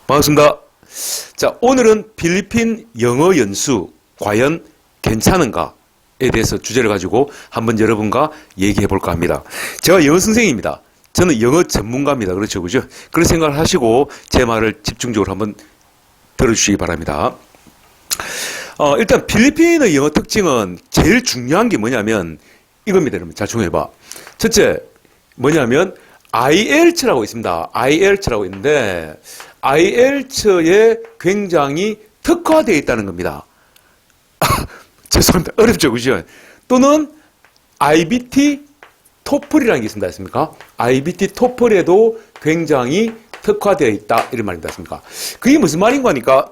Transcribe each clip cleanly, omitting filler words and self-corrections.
반갑습니다. 자, 오늘은 필리핀 영어 연수 과연 괜찮은가에 대해서 주제를 가지고 한번 여러분과 얘기해 볼까 합니다. 제가 영어 선생님입니다. 저는 영어 전문가입니다. 그렇죠, 그죠? 그런 생각을 하시고 제 말을 집중적으로 한번 들어주시기 바랍니다. 일단 필리핀의 영어 특징은 제일 중요한 게 뭐냐면 이겁니다. 여러분 잘 중요해봐. 첫째 뭐냐면 IELTS라고 있습니다. IELTS라고 있는데 IELTS에 굉장히 특화되어 있다는 겁니다. 죄송합니다. 어렵죠, 그죠? 또는 IBT 토플이라는 게 있습니다. 했습니까? IBT 토플에도 굉장히 특화되어 있다. 이런 말입니다. 했습니까? 그게 무슨 말인가 하니까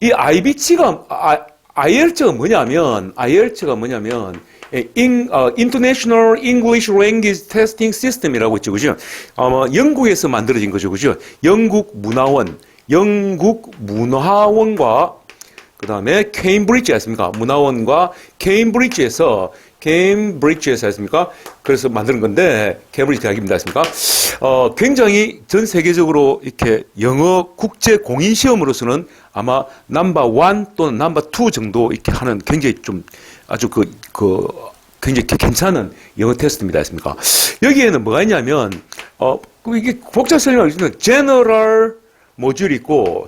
이 IELTS가 뭐냐면 International English Language Testing System이라고 있죠, 그죠? 영국에서 만들어진 거죠, 그죠? 영국 문화원과 그 다음에 케임브리지 했습니까? 문화원과 케임브리지에서 했습니까? 그래서 만드는 건데, 케임브리지 대학입니다. 했습니까? 굉장히 전 세계적으로 이렇게 영어 국제 공인 시험으로서는 아마 넘버 1 또는 넘버 2 정도 이렇게 하는 굉장히 좀 아주 굉장히 괜찮은 영어 테스트입니다. 했습니까? 여기에는 뭐가 있냐면, 이게 복잡 설명을 해주면, 제너럴 모듈이 있고,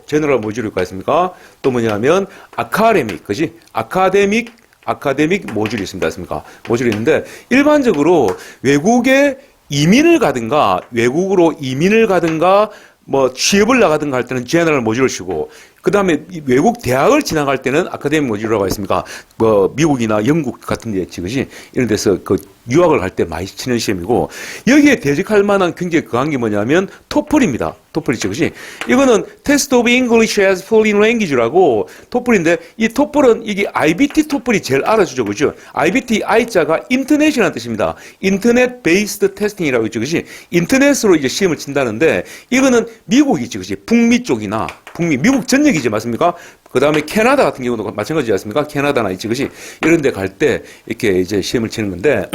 했습니까? 또 뭐냐면, 아카데믹 모듈이 있습니다. 했습니까? 모듈이 있는데, 일반적으로 외국으로 이민을 가든가, 뭐 취업을 나가든가 할 때는 제너럴 모듈을 쓰고, 그 다음에 외국 대학을 지나갈 때는 아카데미 모듈이라고 했습니까? 뭐 미국이나 영국 같은 데 그것이 이런 데서 유학을 갈 때 많이 치는 시험이고, 여기에 대적할 만한 굉장히 강한 게 뭐냐면 토플입니다. 토플이죠, 그것이. 이거는 Test of English as Foreign Language라고 토플인데, 이 토플은 이게 IBT 토플이 제일 알아주죠, 그죠? IBT I자가 인터넷이라는 뜻입니다. 인터넷 베이스드 테스팅이라고 있죠, 그것이. 인터넷으로 이제 시험을 친다는데, 이거는 미국이죠, 그것이. 북미 쪽이나 미국 전역이지, 맞습니까? 그 다음에 캐나다 같은 경우도 마찬가지지 않습니까? 캐나다나 있지, 그것이. 이런 데 갈 때 이렇게 이제 시험을 치는 건데,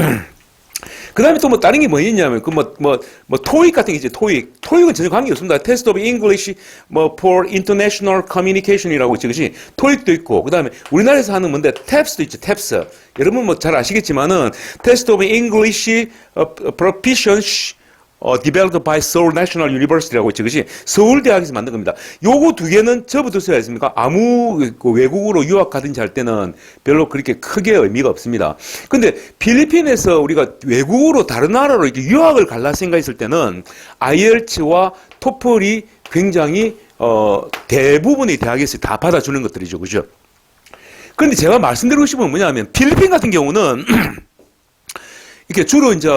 그 다음에 또 뭐 다른 게 뭐 있냐면, 토익 같은 게 있지, 토익. 토익은 전혀 관계 없습니다. Test of English, for International Communication이라고 있지, 그것이. 토익도 있고, 그 다음에 우리나라에서 하는 뭔데, TEPS도 있죠, TEPS. 여러분 뭐 잘 아시겠지만은, Test of English Proficiency, developed by Seoul National University라고 있죠, 그것이. 서울대학에서 만든 겁니다. 요거 두 개는 접어두셔야 했습니까? 아무 외국으로 유학 가든지 할 때는 별로 그렇게 크게 의미가 없습니다. 근데 필리핀에서 우리가 외국으로 다른 나라로 이렇게 유학을 갈라 생각했을 때는 IELTS와 토플이 굉장히 대부분의 대학에서 다 받아주는 것들이죠, 그죠? 그런데 제가 말씀드리고 싶은 건 뭐냐면 필리핀 같은 경우는 이렇게 주로 이제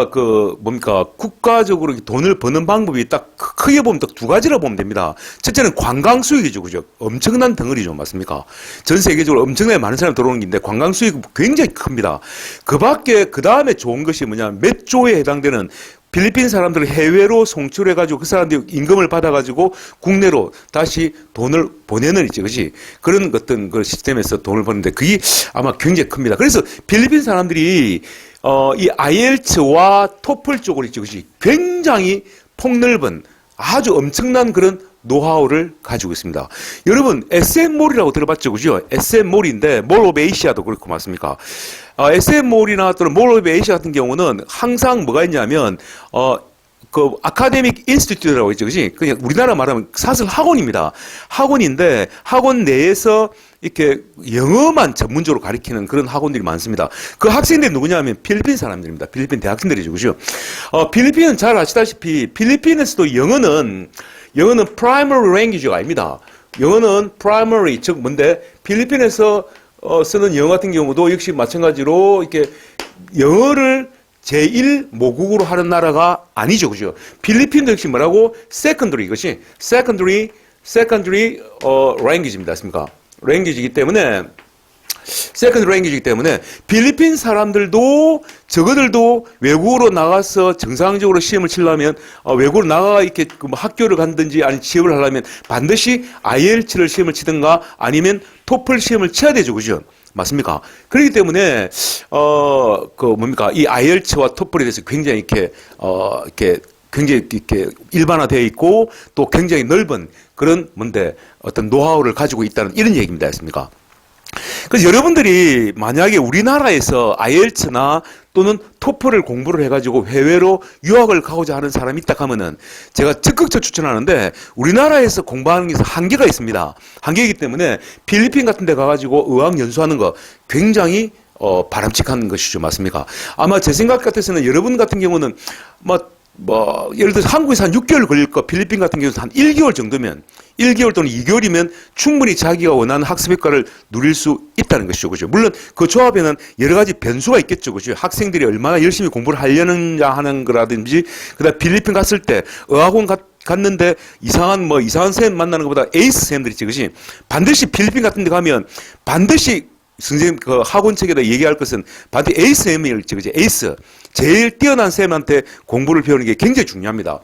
국가적으로 돈을 버는 방법이 딱 크게 보면 딱 두 가지라 보면 됩니다. 첫째는 관광 수익이죠, 그죠? 엄청난 덩어리죠, 맞습니까? 전 세계적으로 엄청나게 많은 사람이 들어오는 긴데 관광 수익이 굉장히 큽니다. 그 다음에 좋은 것이 뭐냐면 몇 조에 해당되는 필리핀 사람들을 해외로 송출해가지고 그 사람들이 임금을 받아가지고 국내로 다시 돈을 보내는 있지, 그지? 그런 어떤 그 시스템에서 돈을 버는데 그게 아마 굉장히 큽니다. 그래서 필리핀 사람들이 이 IELTS와 토플 쪽으로 있죠, 그지? 굉장히 폭넓은 아주 엄청난 그런 노하우를 가지고 있습니다. 여러분, SM몰이라고 들어봤죠, 그죠? SM몰인데, 몰 오브 에이시아도 그렇고 맞습니까? SM몰이나 또는 몰 오브 에이시아 같은 경우는 항상 뭐가 있냐면, 아카데믹 인스티튜트라고 있죠, 그지? 그냥 우리나라 말하면 사실 학원입니다. 학원인데, 학원 내에서 이렇게 영어만 전문적으로 가르치는 그런 학원들이 많습니다. 그 학생들이 누구냐면 필리핀 사람들입니다. 필리핀 대학생들이죠, 그죠? 필리핀은 잘 아시다시피, 필리핀에서도 영어는 primary language가 아닙니다. 영어는 primary, 즉 뭔데, 필리핀에서 쓰는 영어 같은 경우도 역시 마찬가지로 이렇게 영어를 제1 모국으로 하는 나라가 아니죠, 그죠? 필리핀도 역시 뭐라고? secondary, 이것이 secondary language입니다. 맞습니까? language이기 때문에 필리핀 사람들도 저거들도 외국으로 나가서 정상적으로 시험을 치려면 외국으로 나가 이렇게 학교를 간든지 아니 취업을 하려면 반드시 IELTS를 시험을 치든가 아니면 토플 시험을 쳐야 되죠, 그죠? 맞습니까? 그렇기 때문에 이 IELTS와 토플에 대해서 굉장히 이렇게 굉장히 이렇게 일반화되어 있고 또 굉장히 넓은 그런 뭔데 어떤 노하우를 가지고 있다는 이런 얘기입니다. 했습니까? 그래서 여러분들이 만약에 우리나라에서 IELTS나 또는 토플을 공부를 해가지고 해외로 유학을 가고자 하는 사람이 있다 하면은 제가 적극적으로 추천하는데 우리나라에서 공부하는 게 한계가 있습니다. 한계이기 때문에 필리핀 같은 데 가가지고 의학 연수하는 거 굉장히 바람직한 것이죠. 맞습니까? 아마 제 생각 같아서는 여러분 같은 경우는 예를 들어서 한국에서 한 6개월 걸릴 거 필리핀 같은 경우는 한 1개월 정도면 1개월 또는 2개월이면 충분히 자기가 원하는 학습 효과를 누릴 수 있다는 것이죠. 그죠? 물론 그 조합에는 여러 가지 변수가 있겠죠. 그죠? 학생들이 얼마나 열심히 공부를 하려느냐 하는 거라든지 그다음 필리핀 갔을 때 의학원 갔는데 이상한 선생님 만나는 것보다 에이스 선생님들이 있지. 그지? 반드시 필리핀 같은 데 가면 반드시 선생님 그 학원 책에다 얘기할 것은 반드시 에이스 선생님을 있지. 그지? 에이스. 제일 뛰어난 선생님한테 공부를 배우는 게 굉장히 중요합니다.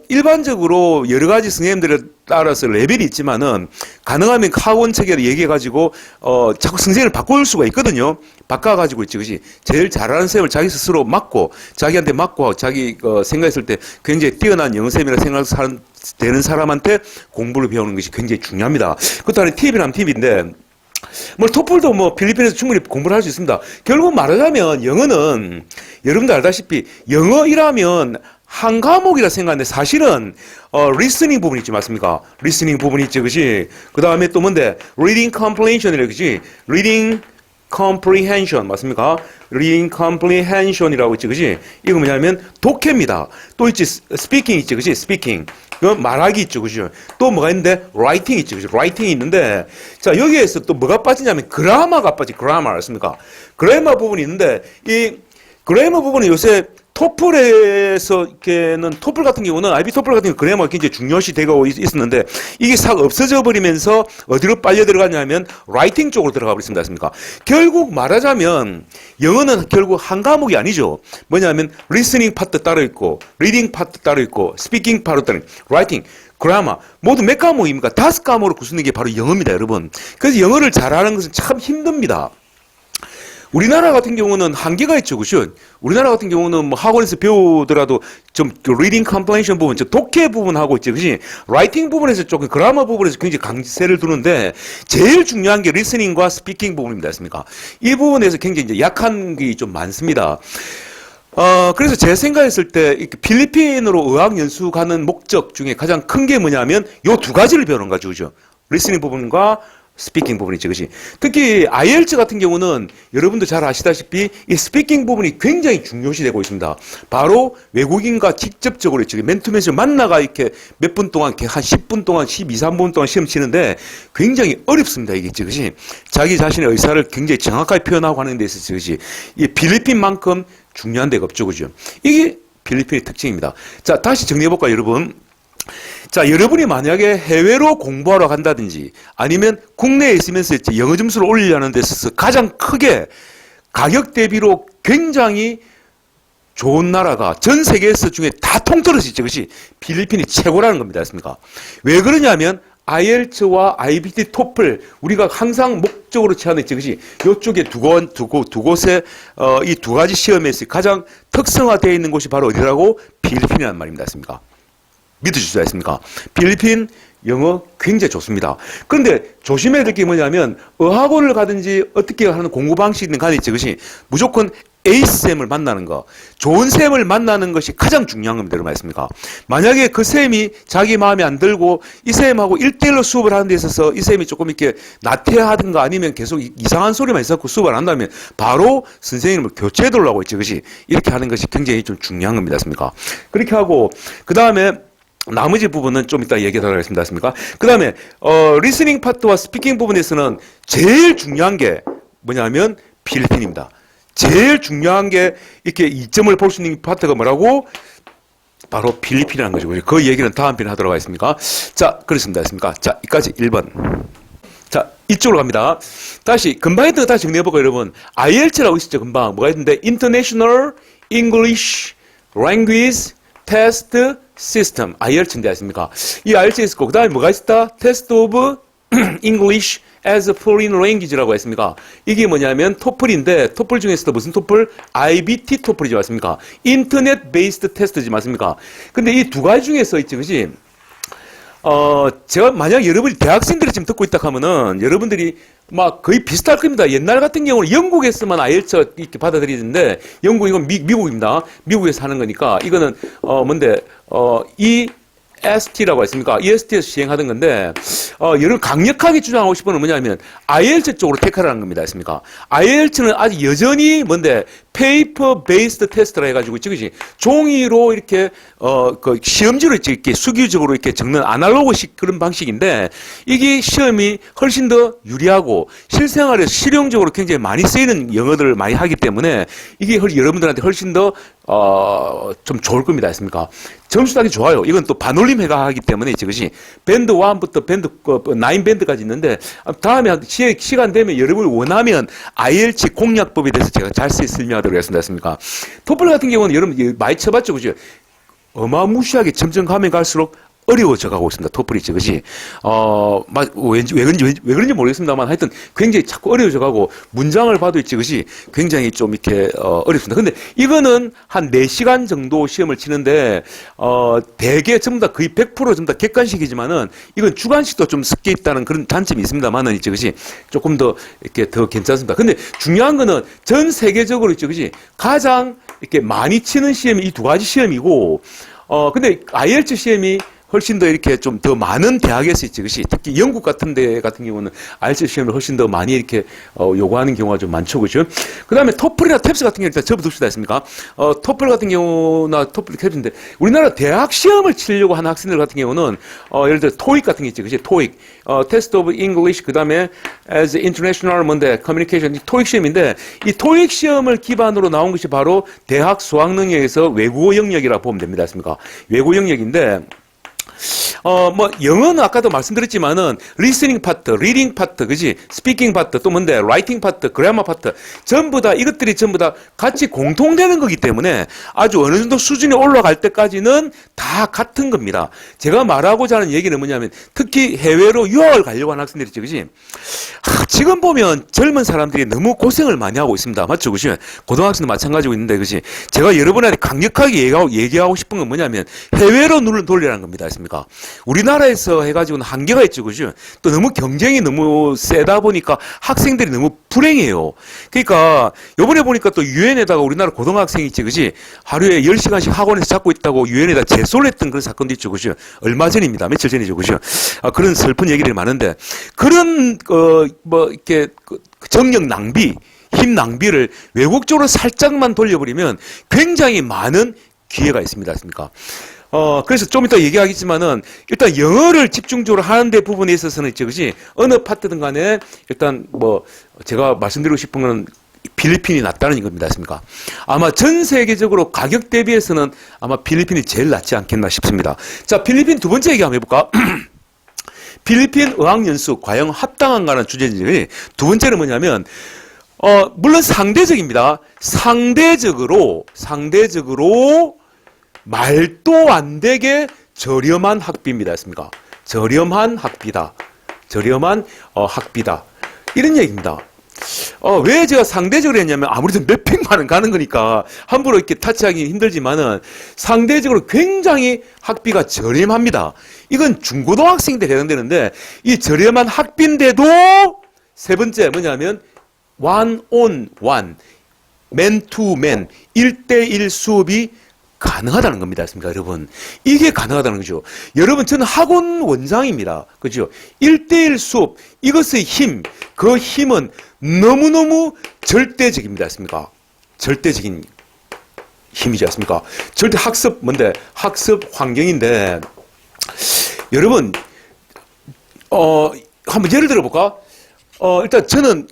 일반적으로 여러 가지 선생님들에 따라서 레벨이 있지만은 가능하면 학원 책에 얘기해가지고 자꾸 선생님을 바꿀 수가 있거든요. 바꿔가지고 있지, 그지? 제일 잘하는 선생님을 자기 스스로 맡고 자기한테 맡고 자기 생각했을 때 굉장히 뛰어난 영어 선생님이라 생각되는 사람한테 공부를 배우는 것이 굉장히 중요합니다. 그것도 하나 팁이라면 팁인데. 토플도 필리핀에서 충분히 공부를 할 수 있습니다. 결국 말하자면 영어는 여러분도 알다시피 영어이라면 한 과목이라 생각하는데 사실은 리스닝 부분이 있지 맞습니까? 리스닝 부분이 있지 그지? 그 다음에 또 뭔데? reading comprehension이라 그지? reading comprehension 맞습니까? reading comprehension이라고 있지 그지? 이거 뭐냐면 독해입니다. 또 있지 speaking 있지 그지? speaking 말하기 있죠, 그죠? 또 뭐가 있는데, writing 있죠, 그죠? writing이 있는데, 자, 여기에서 또 뭐가 빠지냐면, 그라마가 그라마, 알습니까? 그래머 부분이 있는데, 이 그래머 부분은 요새 토플 같은 경우는, IB 토플 같은 경우는 그래머가 굉장히 중요시 되고 있었는데, 이게 싹 없어져 버리면서 어디로 빨려 들어가냐면, 라이팅 쪽으로 들어가 버렸습니다. 않습니까? 결국 말하자면, 영어는 결국 한 과목이 아니죠. 뭐냐면, 리스닝 파트 따로 있고, 리딩 파트 따로 있고, 스피킹 파트 따로 있고, 라이팅, 그라마, 모두 몇 과목입니까? 5과목으로 구성된 게 바로 영어입니다, 여러분. 그래서 영어를 잘하는 것은 참 힘듭니다. 우리나라 같은 경우는 한계가 있죠, 그죠? 우리나라 같은 경우는 학원에서 배우더라도 좀 리딩 컴프레hen션 부분, 독해 부분하고 있지, 그지? 라이팅 부분에서 조금 그라머 부분에서 굉장히 강세를 두는데 제일 중요한 게 리스닝과 스피킹 부분입니다, 했습니까? 이 부분에서 굉장히 이제 약한 게 좀 많습니다. 그래서 제 생각했을 때 필리핀으로 의학 연수 가는 목적 중에 가장 큰 게 뭐냐면 요 두 가지를 배우는 거죠, 그죠? 리스닝 부분과 스피킹 부분이지, 그지? 특히 IELTS 같은 경우는 여러분도 잘 아시다시피 이 스피킹 부분이 굉장히 중요시되고 있습니다. 바로 외국인과 직접적으로 맨투맨을 만나가 이렇게 몇 분 동안, 이렇게 한 10분 동안, 12, 3분 동안 시험 치는데 굉장히 어렵습니다, 이게, 그지? 자기 자신의 의사를 굉장히 정확하게 표현하고 하는 데 있어서, 그지? 이 필리핀만큼 중요한 데가 없죠, 그죠? 이게 필리핀의 특징입니다. 자, 다시 정리해볼까요, 여러분? 자, 여러분이 만약에 해외로 공부하러 간다든지 아니면 국내에 있으면서 영어 점수를 올리려는 데 있어서 가장 크게 가격 대비로 굉장히 좋은 나라가 전 세계에서 중에 다 통틀어서 있죠. 그것이 필리핀이 최고라는 겁니다. 맞습니까? 왜 그러냐면 IELTS와 IBT 토플 우리가 항상 목적으로 제안했죠. 그것이 이쪽에 두 곳에 이 두 가지 시험에서 가장 특성화되어 있는 곳이 바로 어디라고? 필리핀이라는 말입니다. 맞습니까? 믿으실 수 있습니까? 필리핀 영어 굉장히 좋습니다. 그런데 조심해야 될 게 뭐냐면 어학원을 가든지 어떻게 하는 공부 방식이든 간에 있죠. 그것이 무조건 에이스쌤을 만나는 거, 좋은 쌤을 만나는 것이 가장 중요한 겁니다. 여러분 말씀입니까? 만약에 그 쌤이 자기 마음에 안 들고 이 쌤하고 1대1로 수업을 하는 데 있어서 이 쌤이 조금 이렇게 나태하든가 아니면 계속 이상한 소리만 있었고 수업을 안 한다면 바로 선생님을 교체해 달라고 했죠. 그것이 이렇게 하는 것이 굉장히 좀 중요한 겁니다. 맞습니까? 그렇게 하고 그 다음에 나머지 부분은 좀 이따 얘기하도록 하겠습니다. 맞습니까? 그 다음에 리스닝 파트와 스피킹 부분에서는 제일 중요한 게 뭐냐면 필리핀입니다. 제일 중요한 게 이렇게 이점을 볼 수 있는 파트가 뭐라고? 바로 필리핀이라는 거죠. 그 얘기는 다음 편에 하도록 하겠습니다. 자, 그렇습니다. 됐습니까? 자, 여기까지 1번. 자, 이쪽으로 갑니다. 다시, 금방 했던 거 다시 정리해볼까요, 여러분? IELTS라고 있었죠, 금방. 뭐가 있는데? International English Language Test System. IELTS인데, 아십니까? 이 IELTS 있었고, 그 다음에 뭐가 있었다? Test of English as a Foreign Language라고 했습니까? 이게 뭐냐면 토플인데 토플 중에서도 무슨 토플? IBT 토플이지 맞습니까? 인터넷 베이스드 테스트지 맞습니까? 근데 이 두 가지 중에서 있지, 그지? 제가 만약 여러분이 대학생들이 지금 듣고 있다 하면은 여러분들이 막 거의 비슷할 겁니다. 옛날 같은 경우는 영국에서만 IELTS 이렇게 받아들이는데 영국 이건 미국입니다. 미국에서 하는 거니까 이거는 EST라고 했습니까? EST에서 시행하던 건데, 여러분 강력하게 주장하고 싶은 건 뭐냐면, IELTS 쪽으로 택하라는 겁니다. 했습니까? IELTS는 아직 여전히 페이퍼 베이스드 테스트라 해가지고, 지그지 종이로 이렇게, 그 시험지로 이렇게 수기적으로 이렇게 적는 아날로그식 그런 방식인데, 이게 시험이 훨씬 더 유리하고, 실생활에 실용적으로 굉장히 많이 쓰이는 영어들을 많이 하기 때문에, 이게 여러분들한테 훨씬 더, 좀 좋을 겁니다. 했습니까? 점수 따기 좋아요. 이건 또 반올림 해가하기 때문에 이것이 밴드 1부터 밴드 9밴드까지 있는데 다음에 시간 되면 여러분이 원하면 IELTS 공략법에 대해서 제가 자세히 설명하도록 하겠습니다. 했습니까? 토플 같은 경우는 여러분 많이 쳐봤죠, 그죠? 어마무시하게 점점 가면 갈수록 어려워져 가고 있습니다. 토플이 그것이 왜 그런지 모르겠습니다만 하여튼 굉장히 자꾸 어려워져 가고 문장을 봐도 그것이 굉장히 좀 이렇게 어렵습니다. 근데 이거는 한 4시간 정도 시험을 치는데 대개 전부 다 거의 100% 전부 다 객관식이지만은 이건 주관식도 좀 섞여 있다는 그런 단점이 있습니다만은 이것이 조금 더 이렇게 더 괜찮습니다. 근데 중요한 거는 전 세계적으로 그것이 가장 이렇게 많이 치는 시험이 이 두 가지 시험이고 근데 IELTS 시험이 훨씬 더 이렇게 좀 더 많은 대학에서 있지, 그것이 특히 영국 같은 데 같은 경우는 IELTS 시험을 훨씬 더 많이 이렇게 요구하는 경우가 좀 많죠, 그죠? 그 다음에 토플이나 탭스 같은 경우 일단 접어둡시다 했습니까? 토플 같은 경우나 토플 탭스인데 우리나라 대학 시험을 치려고 하는 학생들 같은 경우는 예를 들어 토익 같은 게 있지, 그지? 토익, Test of English, 그 다음에 as International Communication, 토익 시험인데 이 토익 시험을 기반으로 나온 것이 바로 대학 수학 능력에서 외국어 영역이라고 보면 됩니다, 했습니까? 외국어 영역인데. 영어는 아까도 말씀드렸지만은, 리스닝 파트, 리딩 파트, 그지? 스피킹 파트, 또 라이팅 파트, 그래머 파트, 이것들이 전부 다 같이 공통되는 거기 때문에 아주 어느 정도 수준이 올라갈 때까지는 다 같은 겁니다. 제가 말하고자 하는 얘기는 뭐냐면, 특히 해외로 유학을 가려고 하는 학생들이 있죠, 그지? 지금 보면 젊은 사람들이 너무 고생을 많이 하고 있습니다. 맞죠, 그지? 고등학생도 마찬가지고 있는데, 그지? 제가 여러분한테 강력하게 얘기하고 싶은 건 뭐냐면, 해외로 눈을 돌리라는 겁니다. 했습니까? 우리나라에서 해가지고는 한계가 있죠, 그죠? 또 너무 경쟁이 너무 세다 보니까 학생들이 너무 불행해요. 그러니까 요번에 보니까 또 유엔에다가 우리나라 고등학생이 있지, 그지? 하루에 10시간씩 학원에서 잡고 있다고 유엔에다 제소를 했던 그런 사건도 있죠, 그죠? 얼마 전입니다. 며칠 전이죠, 그죠? 그런 슬픈 얘기들이 많은데 그런 이렇게 정력 낭비, 힘 낭비를 외국 쪽으로 살짝만 돌려버리면 굉장히 많은 기회가 있습니다. 않습니까? 그래서 좀 이따 얘기하겠지만은, 일단 영어를 집중적으로 하는 데 부분에 있어서는 그것이 어느 파트든 간에 일단 제가 말씀드리고 싶은 건 필리핀이 낫다는 겁니다. 않습니까? 아마 전 세계적으로 가격 대비해서는 아마 필리핀이 제일 낫지 않겠나 싶습니다. 자, 필리핀 두 번째 얘기 한번 해볼까? 필리핀 어학연수 과연 합당한가라는 주제인데, 두 번째는 뭐냐면, 물론 상대적입니다. 상대적으로 말도 안 되게 저렴한 학비입니다. 했습니까? 저렴한 학비다. 저렴한 학비다. 이런 얘기입니다. 왜 제가 상대적으로 했냐면 아무래도 몇백만 원 가는 거니까 함부로 이렇게 타치하기 힘들지만은 상대적으로 굉장히 학비가 저렴합니다. 이건 중고등학생들 해당되는데 이 저렴한 학비인데도 세 번째 뭐냐면 one on one, man to man, 1대1 수업이 가능하다는 겁니다. 맞습니까, 여러분? 이게 가능하다는 거죠. 여러분, 저는 학원 원장입니다. 그죠? 1대1 수업, 이것의 힘, 그 힘은 너무너무 절대적입니다. 맞습니까? 절대적인 힘이지 않습니까? 절대 학습, 학습 환경인데, 여러분, 한번 예를 들어볼까? 일단 저는,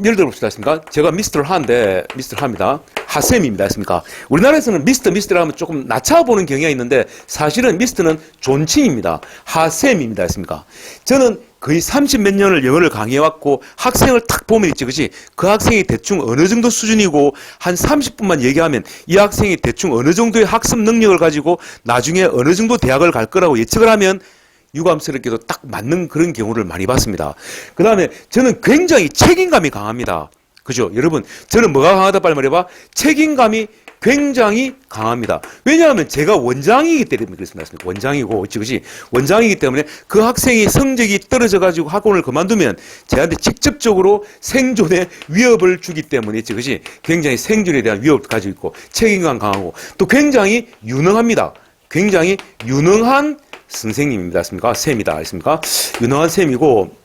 예를 들어봅시다. 했습니까? 제가 미스터 하입니다. 하쌤입니다. 했습니까? 우리나라에서는 미스터라 하면 조금 낮춰보는 경향이 있는데 사실은 미스터는 존칭입니다. 하쌤입니다. 했습니까? 저는 거의 30몇 년을 영어를 강의해왔고 학생을 탁 보면 있지, 그치? 그 학생이 대충 어느 정도 수준이고 한 30분만 얘기하면 이 학생이 대충 어느 정도의 학습 능력을 가지고 나중에 어느 정도 대학을 갈 거라고 예측을 하면 유감스럽게도 딱 맞는 그런 경우를 많이 봤습니다. 그 다음에 저는 굉장히 책임감이 강합니다. 그죠? 여러분, 저는 뭐가 강하다 빨리 말해봐. 책임감이 굉장히 강합니다. 왜냐하면 제가 원장이기 때문에 그렇습니다. 원장이고, 그치? 원장이기 때문에 그 학생이 성적이 떨어져가지고 학원을 그만두면 저한테 직접적으로 생존에 위협을 주기 때문에, 그치? 굉장히 생존에 대한 위협을 가지고 있고, 책임감 강하고, 또 굉장히 유능합니다. 굉장히 유능한 선생님입니다. 습니까? 쌤이다. 알습니까? 유능한 쌤이고,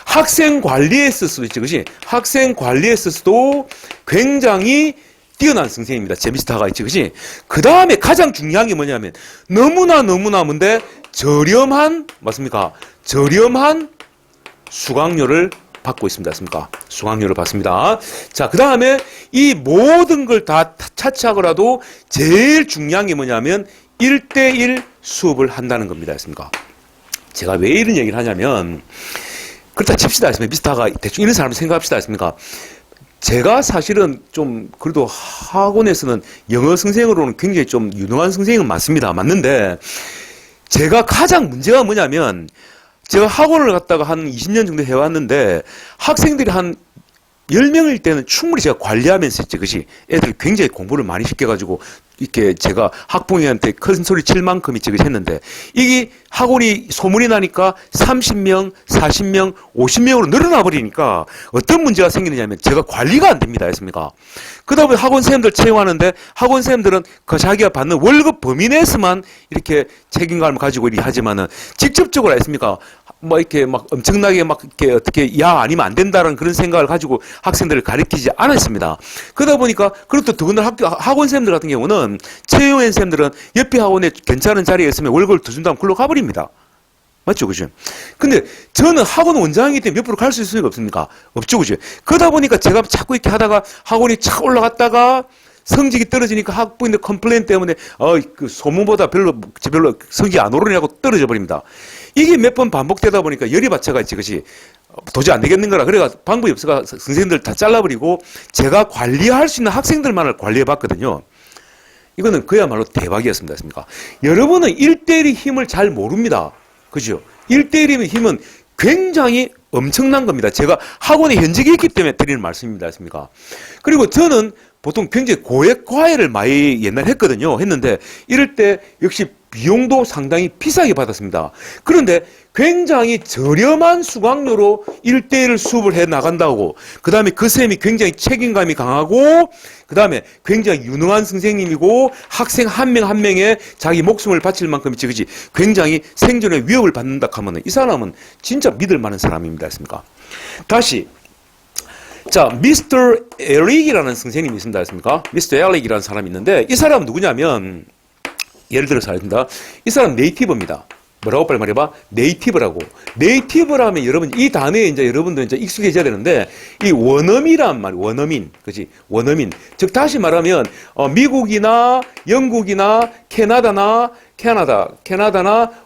학생 관리에 있어서도, 그치? 학생 관리에 있어서도 굉장히 뛰어난 선생님입니다. 제미스터가 있지, 그치? 그 다음에 가장 중요한 게 뭐냐면, 너무나 뭔데, 저렴한, 맞습니까? 저렴한 수강료를 받고 있습니다. 맞습니까? 수강료를 받습니다. 자, 그 다음에 이 모든 걸 다 차치하고라도 제일 중요한 게 뭐냐면, 1대1 수업을 한다는 겁니다. 맞습니까? 제가 왜 이런 얘기를 하냐면, 그렇다 칩시다. 미스터가 대충 이런 사람을 생각합시다. 했습니까? 제가 사실은 좀 그래도 학원에서는 영어 선생으로는 굉장히 좀 유능한 선생님은 맞습니다. 맞는데 제가 가장 문제가 뭐냐면 제가 학원을 갔다가 한 20년 정도 해왔는데 학생들이 한 10명일 때는 충분히 제가 관리하면서 했지. 그것이 애들 굉장히 공부를 많이 시켜가지고 이렇게 제가 학부모님한테 큰 소리 칠 만큼 있지. 했는데 이게 학원이 소문이 나니까 30명, 40명, 50명으로 늘어나 버리니까 어떤 문제가 생기느냐면 제가 관리가 안 됩니다. 했습니까? 그러다 보니 학원 선생님들 채용하는데 학원 선생님들은 그 자기가 받는 월급 범위 내에서만 이렇게 책임감을 가지고 이렇게 하지만은 직접적으로 했습니까? 뭐 이렇게 막 엄청나게 막 이렇게 어떻게 야 아니면 안 된다는 그런 생각을 가지고 학생들을 가르치지 않았습니다. 그러다 보니까 그리고 또 더군다나 학원 선생님들 같은 경우는 채용한 선생님들은 옆에 학원에 괜찮은 자리에 있으면 월급을 더 준다면 글로 가버립니다. 맞죠, 그죠? 근데 저는 학원 원장이기 때문에 옆으로 갈 수 있을 수가 없습니까? 없죠, 그죠? 그러다 보니까 제가 자꾸 이렇게 하다가 학원이 착 올라갔다가 성적이 떨어지니까 학부모님들 컴플레인 때문에 그 소문보다 별로 성적이 안 오르냐고 떨어져 버립니다. 이게 몇 번 반복되다 보니까 열이 받쳐가 있지, 그것이 도저히 안 되겠는 거라. 그래가 방법이 없어가 선생님들 다 잘라버리고 제가 관리할 수 있는 학생들만을 관리해 봤거든요. 이거는 그야말로 대박이었습니다. 여러분은 1대1의 힘을 잘 모릅니다. 그죠? 1대1의 힘은 굉장히 엄청난 겁니다. 제가 학원에 현직에 있기 때문에 드리는 말씀입니다. 그리고 저는 보통 굉장히 고액 과외를 많이 옛날에 했거든요. 했는데 이럴 때 역시 비용도 상당히 비싸게 받았습니다. 그런데 굉장히 저렴한 수강료로 1대1 수업을 해 나간다고, 그 다음에 그 쌤이 굉장히 책임감이 강하고, 그 다음에 굉장히 유능한 선생님이고, 학생 한 명 한 명에 자기 목숨을 바칠 만큼 그지 굉장히 생존의 위협을 받는다 하면 이 사람은 진짜 믿을 만한 사람입니다. 했습니까? 다시. 자, 미스터 에릭이라는 선생님이 있습니다. 했습니까? 미스터 에릭이라는 사람이 있는데, 이 사람은 누구냐면, 예를 들어서 하겠습니다. 이 사람 네이티브입니다. 뭐라고 빨리 말해봐? 네이티브라고. 네이티브라면 여러분, 이 단어에 이제 여러분들 이제 익숙해져야 되는데, 이 원어민이란 말, 원어민. 그지? 원어민. 즉, 다시 말하면, 미국이나 영국이나 캐나다나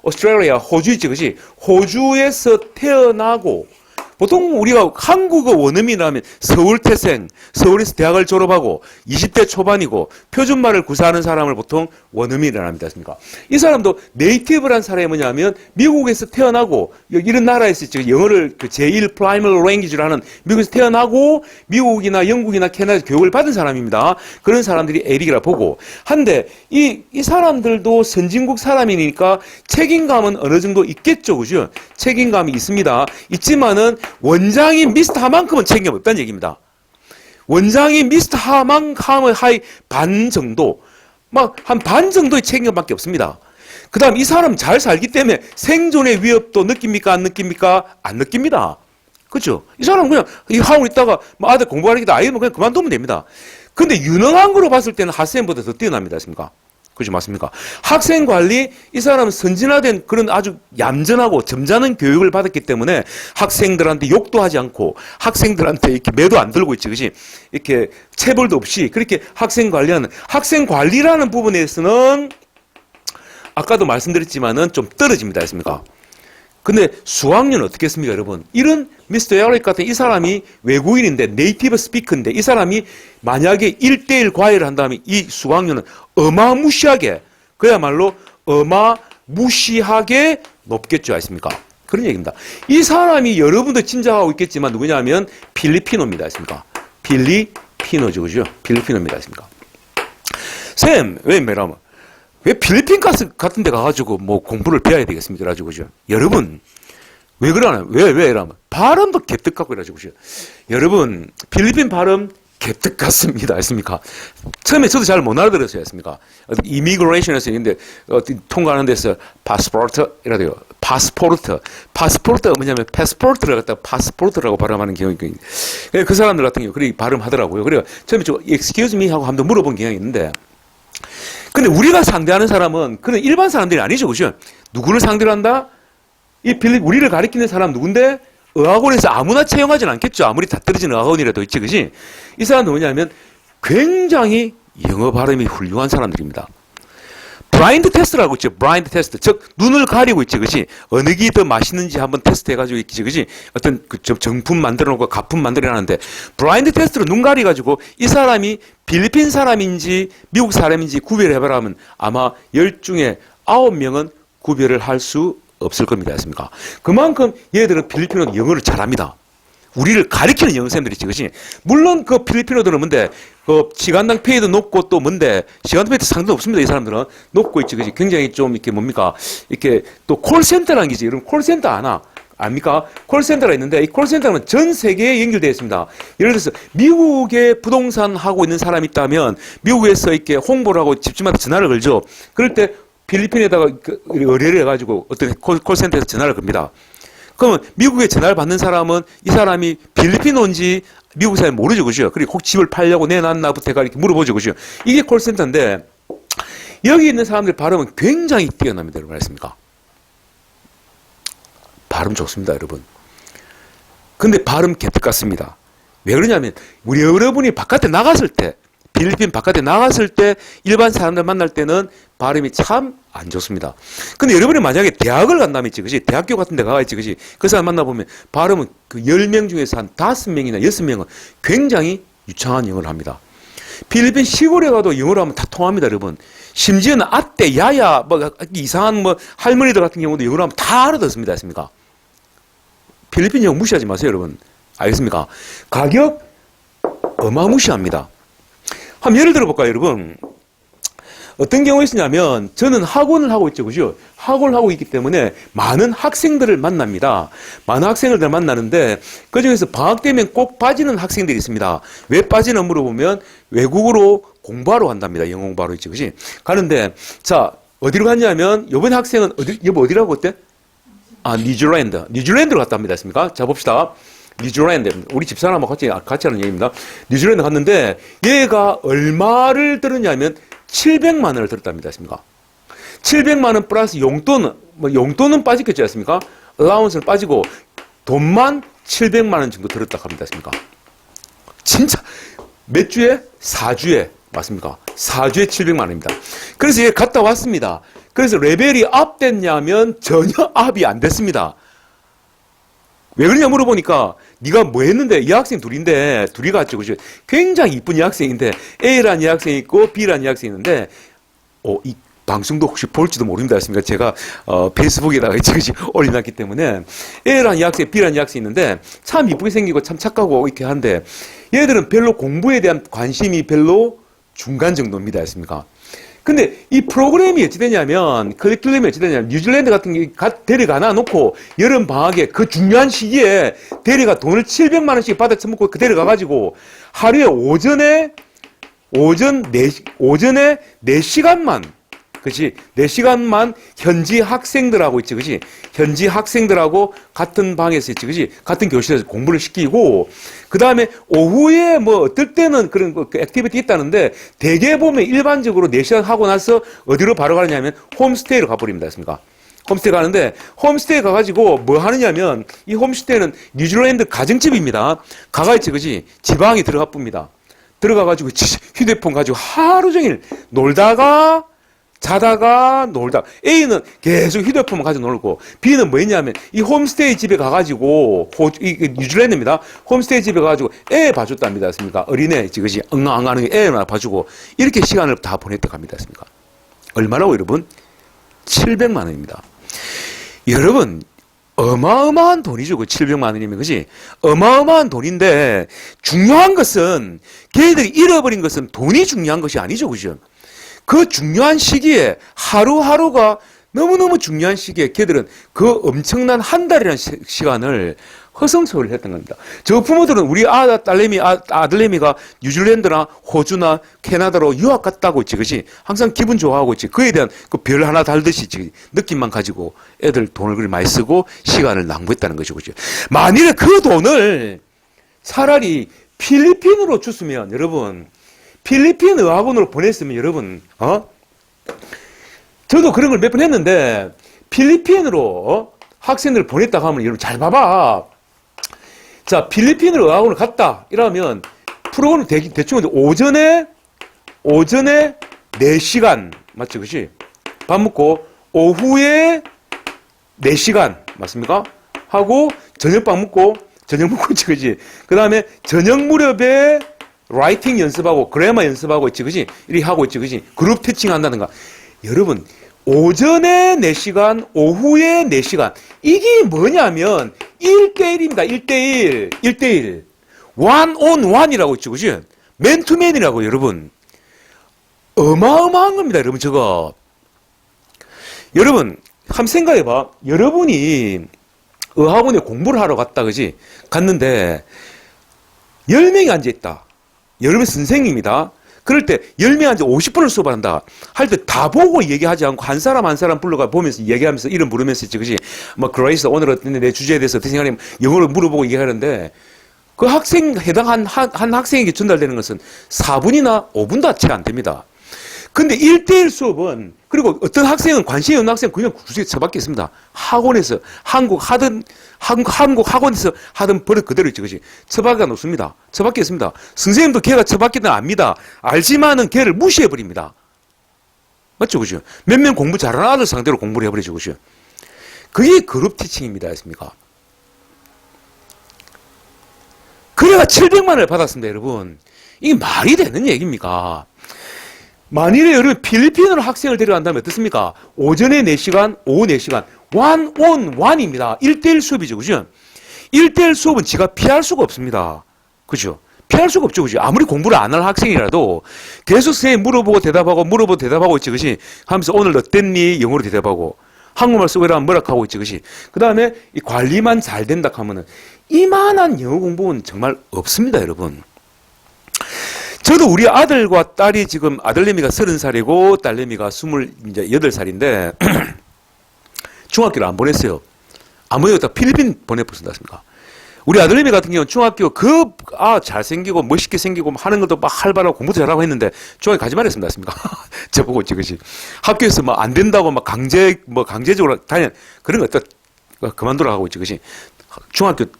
오스트레일리아, 호주 있지, 그지? 호주에서 태어나고, 보통 우리가 한국어 원어민이라면 서울태생, 서울에서 대학을 졸업하고 20대 초반이고 표준말을 구사하는 사람을 보통 원어민이라고 합니다. 이 사람도 네이티브란 사람이 뭐냐면 미국에서 태어나고 이런 나라에서 영어를 제1 프라이머리 랭귀지로 하는 미국에서 태어나고 미국이나 영국이나 캐나다에서 교육을 받은 사람입니다. 그런 사람들이 에릭이라 보고 한데 이 사람들도 선진국 사람이니까 책임감은 어느 정도 있겠죠. 그죠? 책임감이 있습니다. 있지만은 원장인 미스터 하만큼은 책임감 없다는 얘기입니다. 원장인 미스터 하만큼의 하이 반 정도, 막 한 반 정도의 책임감밖에 없습니다. 그 다음 이 사람 잘 살기 때문에 생존의 위협도 느낍니까? 안 느낍니까? 안 느낍니다. 그죠? 이 사람 그냥 이 학원 있다가 뭐 아들 공부하기도 아이면 그냥 그만두면 됩니다. 근데 유능한 거로 봤을 때는 학생보다 더 뛰어납니다. 그죠? 맞습니까? 학생 관리, 이 사람은 선진화된 그런 아주 얌전하고 점잖은 교육을 받았기 때문에 학생들한테 욕도 하지 않고 학생들한테 이렇게 매도 안 들고 있지, 그지? 이렇게 체벌도 없이 그렇게 학생 관리하는, 학생 관리라는 부분에서는 아까도 말씀드렸지만은 좀 떨어집니다. 했습니까? 근데 수학료는 어떻게 했습니까, 여러분? 이런 미스터 에릭 같은 이 사람이 외국인인데 네이티브 스피커인데 이 사람이 만약에 1대1 과외를 한다면 이 수학료는 어마무시하게 그야말로 무시하게 높겠죠. 아십니까? 그런 얘기입니다. 이 사람이 여러분도 짐작하고 있겠지만 누구냐면 필리피노입니다. 아십니까? 필리피노죠. 그죠? 필리피노입니다. 아십니까? 쌤, 왜 필리핀 같은 데 가가지고 뭐 공부를 배워야 되겠습니까? 그래가지고, 그죠? 여러분, 왜 그러나? 왜 이러면? 발음도 개떡 같고 이래가지고, 그죠? 여러분, 필리핀 발음 개떡 같습니다. 아십니까? 처음에 저도 잘 못 알아들었어요. 아십니까? 이미그레이션에서 있는데, 통과하는 데서 파스포르트, 이라돼요. 파스포르트가 뭐냐면, 패스포르트를 갖다가 파스포르트라고 발음하는 경우가 있는데, 그 사람들 같은 경우, 그렇게 발음하더라고요. 그래요. 처음에 excuse me 하고 한번 물어본 경향이 있는데, 근데 우리가 상대하는 사람은 그런 일반 사람들이 아니죠. 그죠? 누구를 상대로 한다? 우리를 가리키는 사람 누군데? 의학원에서 아무나 채용하진 않겠죠. 아무리 다 떨어진 의학원이라도 있지. 그지? 이 사람은 뭐냐면 굉장히 영어 발음이 훌륭한 사람들입니다. 브라인드 테스트라고 있죠. 브라인드 테스트. 즉, 눈을 가리고 있지. 그지? 어느 게 더 맛있는지 한번 테스트 해가지고 있지. 그지? 어떤 정품 만들어 놓고 가품 만들어 놨는데, 브라인드 테스트로 눈 가리가지고 이 사람이 필리핀 사람인지 미국 사람인지 구별해보라면 아마 10 중에 9명은 구별을 할 수 없을 겁니다. 아십니까? 그만큼 얘들은 필리핀어는 영어를 잘합니다. 우리를 가리키는 영어쌤들이지, 그렇지? 물론 그 필리핀어들은 뭔데, 그 시간당 페이도 높고 또 뭔데, 시간당 페이도 상관 없습니다. 이 사람들은 높고 있지, 그렇지? 굉장히 좀 이렇게 뭡니까? 이렇게 또 콜센터라는 게 있지. 여러분 콜센터 아나? 압니까? 콜센터가 있는데 이 콜센터는 전 세계에 연결되어 있습니다. 예를 들어서 미국에 부동산 하고 있는 사람이 있다면 미국에서 이렇게 홍보를 하고 집집마다 전화를 걸죠. 그럴 때 필리핀에다가 의뢰를 해가지고 어떤 콜센터에서 전화를 겁니다. 그러면 미국에 전화를 받는 사람은 이 사람이 필리핀어인지 미국 사람이 모르죠. 그죠? 그리고 혹 집을 팔려고 내놨나부터 이렇게 물어보죠. 그죠? 이게 콜센터인데 여기 있는 사람들 발음은 굉장히 뛰어납니다. 여러분 알겠습니까? 발음 좋습니다. 여러분. 근데 발음 개떡 같습니다. 왜 그러냐면 우리 여러분이 바깥에 나갔을 때 필리핀 바깥에 나갔을 때 일반 사람들 만날 때는 발음이 참 안 좋습니다. 근데 여러분이 만약에 대학을 간다면 있지, 그지? 대학교 같은 데 가가 있지, 그지? 그 사람 만나보면 발음은 그 10명 중에서 한 5명이나 6명은 굉장히 유창한 영어를 합니다. 필리핀 시골에 가도 영어로 하면 다 통합니다, 여러분. 심지어는 아떼, 야야, 뭐 이상한 뭐 할머니들 같은 경우도 영어로 하면 다 알아듣습니다, 했습니까? 필리핀 영어 무시하지 마세요, 여러분. 알겠습니까? 가격 어마무시합니다. 한번 예를 들어볼까요, 여러분? 어떤 경우가 있으냐면 저는 학원을 하고 있죠, 그죠? 학원을 하고 있기 때문에 많은 학생들을 만납니다. 많은 학생들을 만나는데 그중에서 방학 되면 꼭 빠지는 학생들이 있습니다. 왜 빠지나 물어보면 외국으로 공부하러 간답니다. 영어 공부하러 있죠, 그지? 가는데 자 어디로 갔냐면 이번에 학생은 여보 어디라고 그때? 뉴질랜드로 갔답니다. 했습니까? 자 봅시다. 뉴질랜드. 우리 집사람하고 같이 하는 얘기입니다. 뉴질랜드 갔는데 얘가 얼마를 들었냐면 700만 원을 들었답니다. 했습니까? 700만 원 플러스 용돈은 빠지겠지 않습니까? 어라운스는 빠지고 돈만 700만 원 정도 들었다고 합니다. 했습니까? 진짜 몇 주에? 4주에 맞습니까? 4주에 700만 원입니다. 그래서 얘 갔다 왔습니다. 그래서 레벨이 업 됐냐면 전혀 업이 안 됐습니다. 왜 그러냐 물어보니까 네가 뭐 했는데 이 학생 둘이 갔죠. 그죠? 굉장히 이쁜 여학생인데 A라는 여학생이 있고 B라는 여학생이 있는데 이 방송도 혹시 볼지도 모릅니다. 했습니까? 제가 페이스북에다가 지금 올려놨기 때문에 A라는 여학생, B라는 여학생이 있는데 참 이쁘게 생기고 참 착하고 이렇게 한데 얘들은 별로 공부에 대한 관심이 별로 중간 정도입니다. 했습니까? 근데 이 프로그램이 어찌 되냐면, 커리큘럼이 어찌 되냐면, 뉴질랜드 같은 게 데려가나 놓고, 여름 방학에 그 중요한 시기에 데려가 돈을 700만 원씩 받아 처먹고 그 데려가가지고, 하루에 오전에 4시간만, 그치? 4시간만 현지 학생들하고 있지, 그치? 현지 학생들하고 같은 방에서 있지, 그치? 같은 교실에서 공부를 시키고, 그 다음에 오후에 뭐 어떨 때는 그런 액티비티 있다는데, 대개 보면 일반적으로 4시간 하고 나서 어디로 바로 가느냐면 홈스테이로 가버립니다. 했습니까? 홈스테이 가는데, 홈스테이 가가지고 뭐 하느냐면, 이 홈스테이는 뉴질랜드 가정집입니다. 가가 있지, 그치? 지방에 들어가 봅니다. 들어가가지고 휴대폰 가지고 하루 종일 놀다가, 자다가 놀다. A는 계속 휴대폰만 가지고 놀고 B는 뭐 했냐면 이 홈스테이 집에 가가지고 뉴질랜드입니다. 홈스테이 집에 가가지고 애 봐줬답니다. 했습니까? 어린애 그것이 엉엉하는 애 하나 봐주고 이렇게 시간을 다 보냈다고 합니다. 했습니까? 얼마라고 여러분? 700만 원입니다. 여러분, 어마어마한 돈이죠. 그 700만 원이면, 그지? 어마어마한 돈인데, 중요한 것은, 걔들이 잃어버린 것은 돈이 중요한 것이 아니죠. 그죠? 그 중요한 시기에, 하루하루가 너무너무 중요한 시기에 걔들은 그 엄청난 한 달이라는 시간을 허송세월을 했던 겁니다. 저 부모들은 우리 아들내미가 뉴질랜드나 호주나 캐나다로 유학 갔다고 있지, 그지? 항상 기분 좋아하고 있지. 그에 대한 그 별 하나 달듯이 있지. 느낌만 가지고 애들 돈을 그리 많이 쓰고 시간을 낭비했다는 거죠, 그죠? 만일에 그 돈을 차라리 필리핀으로 줬으면, 여러분, 필리핀 어학원으로 보냈으면, 여러분, 저도 그런 걸 몇 번 했는데, 필리핀으로 학생들을 보냈다고 하면, 여러분 잘 봐봐. 자, 필리핀으로 어학원을 갔다. 이러면, 프로그램 대충 오전에 4시간. 맞죠? 그치? 밥 먹고, 오후에 4시간. 맞습니까? 하고, 저녁밥 먹고, 그치? 그 다음에, 저녁 무렵에 라이팅 연습하고, 그래마 연습하고 있지, 그치? 이렇게 하고 있지, 그치? 그룹 태칭 한다든가. 여러분, 오전에 4시간, 오후에 4시간. 이게 뭐냐면 1대1입니다. 1대1. 1대1. one on one이라고 있죠. 그죠? 맨투맨이라고 여러분. 어마어마한 겁니다. 여러분 저거. 여러분 한번 생각해 봐. 여러분이 어학원에 공부를 하러 갔다. 그지? 갔는데 10명이 앉아 있다. 여러분 선생님이다. 그럴 때 10명 앉아 50분을 수업을 한다. 할 때 다 보고 얘기하지 않고 한 사람 불러가 보면서 얘기하면서 이름 부르면서 있지, 그지? 뭐, 그레이스, 오늘 어떤 내 주제에 대해서 어떻게 생각하냐면 영어를 물어보고 얘기하는데 그 해당 한 학생에게 전달되는 것은 4분이나 5분도 채 안 됩니다. 근데 1대1 수업은, 그리고 어떤 학생은 관심이 없는 학생은 그냥 구석에 처박혀 있습니다. 학원에서, 한국 학원에서 하던 버릇 그대로 있지, 그지? 처박혀 놓습니다. 처박혀 있습니다. 선생님도 걔가 처박히든 압니다. 알지만은 걔를 무시해버립니다. 맞죠, 그죠? 몇 명 공부 잘하는 아들 상대로 공부를 해버리죠, 그죠? 그게 그룹 티칭입니다, 했습니까? 그래가 700만 원을 받았습니다, 여러분. 이게 말이 되는 얘기입니까? 만일에 여러분 필리핀으로 학생을 데려간다면 어떻습니까? 오전에 4시간, 오후 4시간. one on one입니다. 1대1 수업이죠. 그죠? 1대1 수업은 지가 피할 수가 없습니다. 그죠? 피할 수가 없죠. 그죠? 아무리 공부를 안 할 학생이라도 계속 선생님 물어보고 대답하고 있지. 그지? 하면서 오늘 어땠니? 영어로 대답하고. 한국말 쓰고 이러면 뭐라 하고 있지. 그지? 그 다음에 이 관리만 잘 된다 하면은 이만한 영어 공부는 정말 없습니다. 여러분. 저도 우리 아들과 딸이 지금 아들내미가 30살이고 딸내미가 28살인데 중학교를 안 보냈어요. 안 보내고 필리핀 보내버렸습니다. 우리 아들내미 같은 경우는 중학교 잘생기고 멋있게 생기고 하는 것도 막 활발하고 공부도 잘하고 했는데 중학교 가지 말했습니다. 저보고 있지, 그지? 학교에서 뭐 안 된다고 막 강제적으로 그런 거 그만두라 하고 있지, 그지?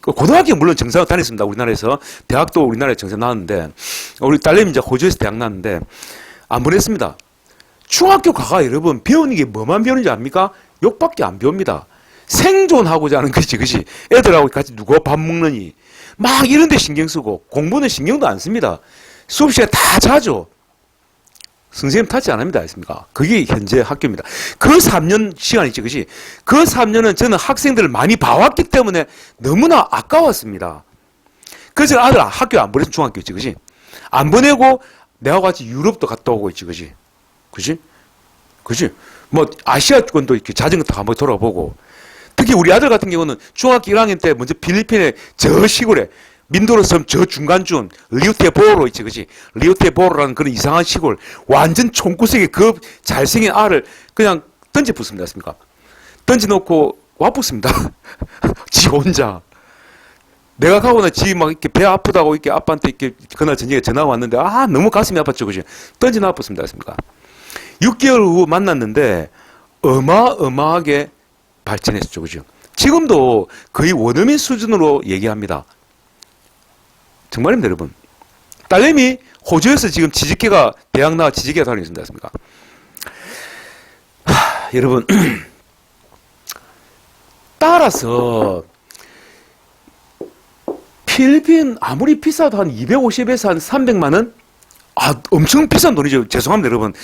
고등학교 물론 정상 다녔습니다. 우리나라에서. 대학도 우리나라에 정상 나왔는데, 우리 딸내미 이제 호주에서 대학 나왔는데, 안 보냈습니다. 중학교 가가 여러분, 배우는 게 뭐만 배우는지 압니까? 욕밖에 안 배웁니다. 생존하고자 하는 거지, 그지? 애들하고 같이 누가 밥 먹느니. 막 이런 데 신경 쓰고, 공부는 신경도 안 씁니다. 수업 시간에 다 자죠. 선생님 탓이 안 합니다. 했습니까? 그게 현재 학교입니다. 그 3년 시간 있지, 그지? 그 3년은 저는 학생들을 많이 봐왔기 때문에 너무나 아까웠습니다. 그래서 아들 학교 안 보내서 중학교 있지, 그지? 안 보내고 내가 같이 유럽도 갔다 오고 있지, 그지? 그지? 그지? 뭐 아시아권도 이렇게 자전거 타고 한번 돌아보고, 특히 우리 아들 같은 경우는 중학교 1학년 때 먼저 필리핀의 저 시골에 민도로 섬 저 중간쯤 리우테보로 있지, 그지? 리우테보로라는 그런 이상한 시골, 완전 총구석에 그 잘생긴 알을 그냥 던져 붓습니다. 했습니까? 던져 놓고 와붙습니다. 지 혼자. 내가 가고 나 지 막 이렇게 배 아프다고 이렇게 아빠한테 이렇게 그날 저녁에 전화가 왔는데 너무 가슴이 아팠죠, 그지? 던져 놔붙습니다. 했습니까? 6개월 후 만났는데 어마어마하게 발전했죠, 그죠? 지금도 거의 원어민 수준으로 얘기합니다. 정말입니다, 여러분. 딸내미 호주에서 지금 지식회가 대학 나와 지식회가 다니고 있습니다. 했습니까? 여러분, 따라서 필리핀 아무리 비싸도 한 250에서 한 300만 원? 엄청 비싼 돈이죠. 죄송합니다, 여러분.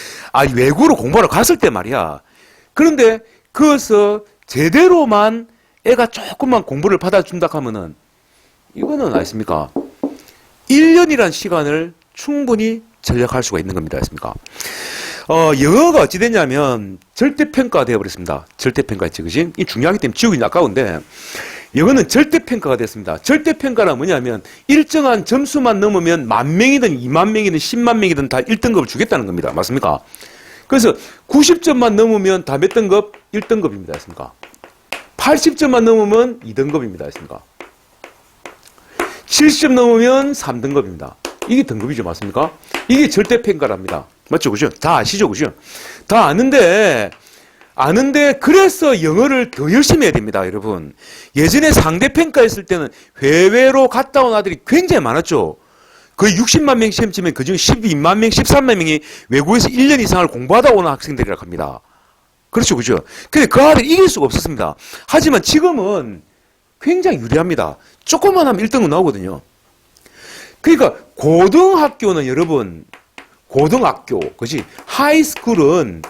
외국으로 공부하러 갔을 때 말이야. 그런데 그것을 제대로만 애가 조금만 공부를 받아준다 하면은 이거는 아십니까? 1년이란 시간을 충분히 전략할 수가 있는 겁니다. 아십니까? 영어가 어찌 됐냐면 절대평가가 되어버렸습니다. 절대평가했지, 그지? 이 중요하기 때문에 지우기 아까운데 영어는 절대평가가 됐습니다. 절대평가는 뭐냐면 일정한 점수만 넘으면 10,000명이든 20,000명이든 100,000명이든 다 1등급을 주겠다는 겁니다. 맞습니까? 그래서 90점만 넘으면 다 몇 등급? 1등급입니다. 맞습니까? 80점만 넘으면 2등급입니다. 맞습니까? 70점 넘으면 3등급입니다. 이게 등급이죠. 맞습니까? 이게 절대평가랍니다. 맞죠? 그죠? 다 아시죠? 그죠? 다 아는데 그래서 영어를 더 열심히 해야 됩니다. 여러분. 예전에 상대평가했을 때는 해외로 갔다 온 아들이 굉장히 많았죠. 거의 60만 명 시험 치면 그중 12만 명, 13만 명이 외국에서 1년 이상을 공부하다 오는 학생들이라고 합니다. 그렇죠. 그죠? 근데 그 아들이 이길 수가 없었습니다. 하지만 지금은 굉장히 유리합니다. 조금만 하면 1등은 나오거든요. 그러니까 고등학교는 여러분, 고등학교, 그지? 하이스쿨은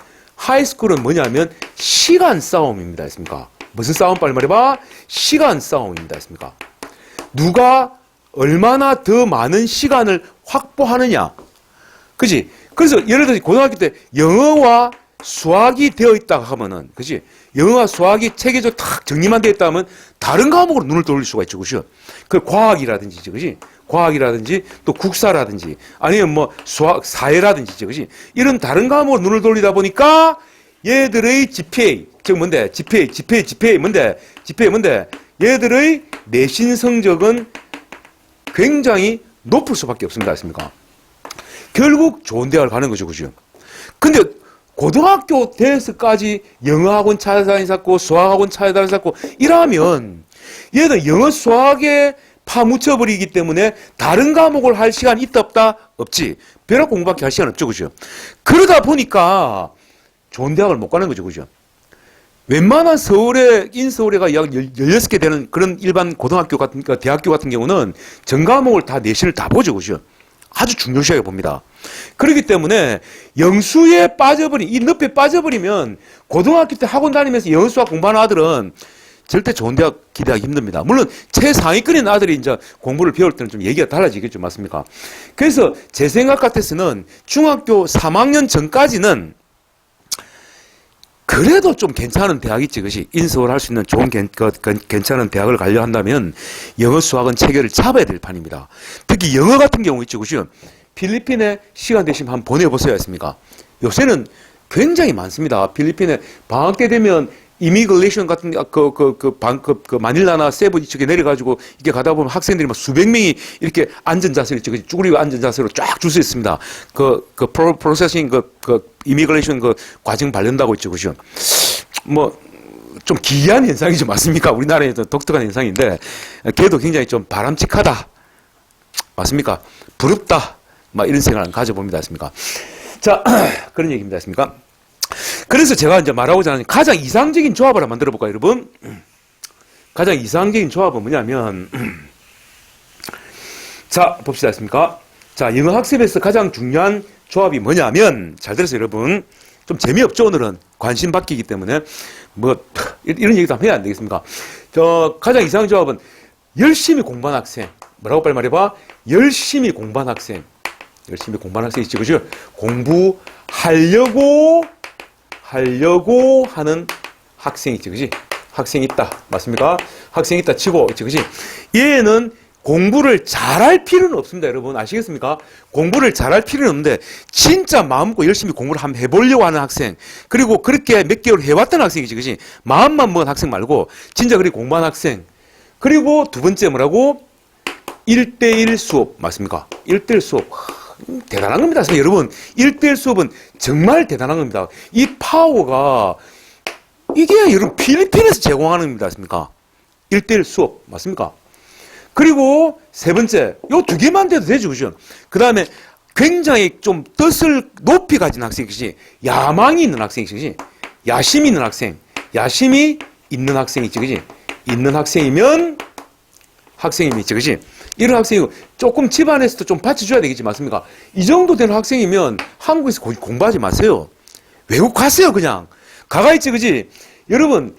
뭐냐면 시간 싸움입니다. 했습니까? 무슨 싸움 빨리 말해봐? 시간 싸움입니다. 했습니까? 누가 얼마나 더 많은 시간을 확보하느냐. 그지? 그래서 예를 들어서 고등학교 때 영어와 수학이 되어 있다 하면은, 그지? 영어와 수학이 체계적으로 탁 정리만 되어 있다 하면 다른 과목으로 눈을 돌릴 수가 있죠. 그죠? 그 과학이라든지, 그지? 과학이라든지 또 국사라든지 아니면 뭐 수학, 사회라든지, 그지? 이런 다른 과목으로 눈을 돌리다 보니까 얘들의 GPA, 즉 뭔데? GPA 뭔데? 얘들의 내신 성적은 굉장히 높을 수밖에 없습니다. 아십니까? 결국 좋은 대학을 가는 거죠. 그죠? 근데 고등학교 대에서까지 영어학원 찾아다니셨고 수학학원 찾아다니셨고 이러면 얘는 영어 수학에 파묻혀버리기 때문에 다른 과목을 할 시간이 있다 없다? 없지. 벼락 공부밖에 할 시간 없죠. 그죠? 그러다 보니까 좋은 대학을 못 가는 거죠. 그죠? 웬만한 인서울에가 약 16개 되는 그런 일반 고등학교 같은, 대학교 같은 경우는 전 과목을 다 내신을 다 보죠. 그죠? 아주 중요시하게 봅니다. 그렇기 때문에 영수에 빠져버린, 이 늪에 빠져버리면 고등학교 때 학원 다니면서 영어 수학 공부하는 아들은 절대 좋은 대학 기대하기 힘듭니다. 물론 최상위권인 아들이 이제 공부를 배울 때는 좀 얘기가 달라지겠죠. 맞습니까? 그래서 제 생각 같아서는 중학교 3학년 전까지는 그래도 좀 괜찮은 대학이 있지, 그것이. 인서울 할 수 있는 좋은 괜찮은 대학을 가려 한다면 영어 수학은 체계를 잡아야 될 판입니다. 특히 영어 같은 경우 있죠, 그죠? 필리핀에 시간 되시면 한번 보내보세요, 했습니까? 요새는 굉장히 많습니다. 필리핀에 방학 때 되면 이미그레이션 같은 마닐라나 세부 이쪽에 내려가지고 이렇게 가다 보면 학생들이 막 수백 명이 이렇게 앉은 자세로 있죠. 쭈그리고 앉은 자세로 쫙 줄 수 있습니다. 프로세싱 이미그레이션 과정 발련다고 있죠. 그죠? 뭐, 좀 기이한 현상이죠. 맞습니까? 우리나라에도 독특한 현상인데, 걔도 굉장히 좀 바람직하다. 맞습니까? 부럽다. 막 이런 생각을 가져봅니다. 맞습니까? 자, 그런 얘기입니다. 맞습니까? 그래서 제가 이제 말하고자 하는 가장 이상적인 조합을 한번 만들어 볼까요, 여러분? 가장 이상적인 조합은 뭐냐면, 자, 봅시다, 했습니까? 자, 영어 학습에서 가장 중요한 조합이 뭐냐면, 잘 들으세요, 여러분. 좀 재미없죠, 오늘은. 관심 받기이기 때문에. 뭐, 이런 얘기도 한번 해야 안 되겠습니까? 가장 이상한 조합은 열심히 공부한 학생. 뭐라고 빨리 말해봐? 열심히 공부한 학생. 열심히 공부한 학생 있지, 그죠? 공부하려고 하는 학생이 있지, 그지? 학생이 있다. 맞습니까? 학생이 있다 치고, 있지, 그지? 얘는 공부를 잘할 필요는 없습니다, 여러분. 아시겠습니까? 공부를 잘할 필요는 없는데, 진짜 마음먹고 열심히 공부를 한번 해보려고 하는 학생, 그리고 그렇게 몇 개월 해왔던 학생이지, 그지? 마음만 먹은 학생 말고, 진짜 그렇게 공부한 학생. 그리고 두 번째 뭐라고? 1대1 수업. 맞습니까? 1대1 수업. 대단한 겁니다. 여러분, 1대1 수업은 정말 대단한 겁니다. 이 파워가, 이게 여러분 필리핀에서 제공하는 겁니다. 맞습니까? 1대1 수업. 맞습니까? 그리고 세 번째, 요 두 개만 돼도 되죠. 그죠? 그 다음에 굉장히 좀 뜻을 높이 가진 학생이지, 야망이 있는 학생이지, 야심이 있는 학생, 야심이 있는 학생이지, 그지? 있는 학생이면 학생이지, 그지? 이런 학생이 조금 집안에서도 좀 받쳐줘야 되겠지, 맞습니까? 이 정도 되는 학생이면 한국에서 공부하지 마세요. 외국 가세요, 그냥. 가가 있지, 그지? 여러분,